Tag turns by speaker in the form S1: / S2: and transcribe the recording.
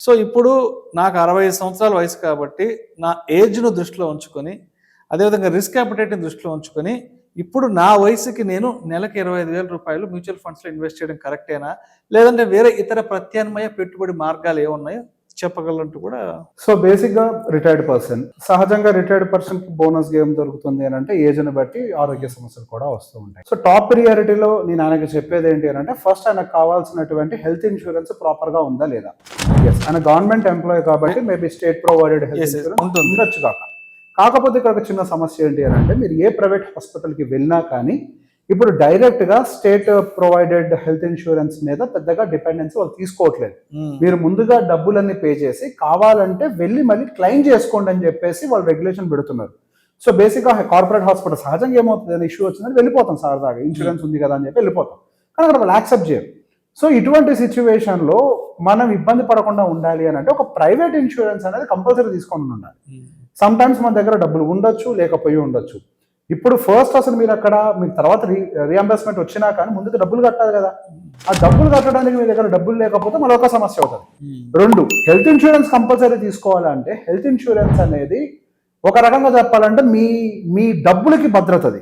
S1: So ఇప్పుడు నాకు 65 సంవత్సరాల వయసు కాబట్టి నా ఏజ్‌ను దృష్టిలో ఉంచుకొని, అదేవిధంగా రిస్క్ అపెటైట్‌ని దృష్టిలో ఉంచుకొని, ఇప్పుడు నా వయసుకి నేను నెలకి రూ. 25,000 మ్యూచువల్ ఫండ్స్‌లో ఇన్వెస్ట్ చేయడం కరెక్టేనా? లేదంటే వేరే ఇతర ప్రత్యామ్నాయ పెట్టుబడి మార్గాలు ఏమున్నాయో చెప్పగలంటూ కూడా.
S2: సో బేసిక్‌గా రిటైర్డ్ పర్సన్. సహజంగా రిటైర్డ్ పర్సన్‌కి బోనస్‌గా ఏం దొరుకుతుంది అనంటే ఏజ్‌ని బట్టి ఆరోగ్య సమస్యలు కూడా వస్తూ ఉంటాయి. సో టాప్ ప్రియారిటీలో నేను ఆయనకి చెప్పేదేంటి అనంటే ఫస్ట్ ఆయనకు కావాల్సినటువంటి హెల్త్ ఇన్స్యూరెన్స్ ప్రాపర్‌గా ఉందా లేదా? యెస్. ఆయన గవర్నమెంట్ ఎంప్లాయీ కాబట్టి maybe state provided health
S1: Yes, yes.
S2: Insurance
S1: ఉంటుంది.
S2: ఉండొచ్చు కాక. కాకపోతే ఇక్కడ ఒక చిన్న సమస్య ఏంటి అనంటే మీరు ఏ ప్రైవేట్ హాస్పిటల్‌కి వెళ్ళినా కానీ ఇప్పుడు డైరెక్ట్‌గా స్టేట్ ప్రొవైడెడ్ హెల్త్ ఇన్స్యూరెన్స్ మీద పెద్దగా డిపెండెన్సీ వాళ్ళు తీసుకోవట్లేదు. మీరు ముందుగా డబ్బులన్నీ పే చేసి కావాలంటే వెళ్ళి మళ్ళీ క్లెయిమ్ చేసుకోండి అని చెప్పేసి వాళ్ళు రెగ్యులేషన్ పెడుతున్నారు. సో బేసిక్‌గా కార్పొరేట్ హాస్పిటల్ సహజంగా ఏమవుతుంది, ఏదైనా ఇష్యూ వచ్చిందంటే వెళ్ళిపోతాం సరదాగా, ఇన్సూరెన్స్ ఉంది కదా అని చెప్పి వెళ్ళిపోతాం. కానీ అక్కడ వాళ్ళు యాక్సెప్ట్ చేయరు. సో ఇటువంటి సిచ్యువేషన్‌లో మనం ఇబ్బంది పడకుండా ఉండాలి అని అంటే ఒక ప్రైవేట్ ఇన్సూరెన్స్ అనేది కంపల్సరీ తీసుకొని ఉండాలి. సమ్ టైమ్స్ మన దగ్గర డబ్బులు ఉండొచ్చు, లేకపోయి ఉండొచ్చు. ఇప్పుడు ఫస్ట్ అసలు మీరు అక్కడ మీకు తర్వాత రీఎంబర్స్మెంట్ వచ్చినా కానీ ముందుకు డబ్బులు కట్టాలి కదా. ఆ డబ్బులు కట్టడానికి మీ దగ్గర డబ్బులు లేకపోతే మరొక సమస్య అవుతుంది. రెండు, హెల్త్ ఇన్సూరెన్స్ కంపల్సరీ తీసుకోవాలంటే హెల్త్ ఇన్సూరెన్స్ అనేది ఒక రకంగా చెప్పాలంటే మీ డబ్బులకి భద్రతది.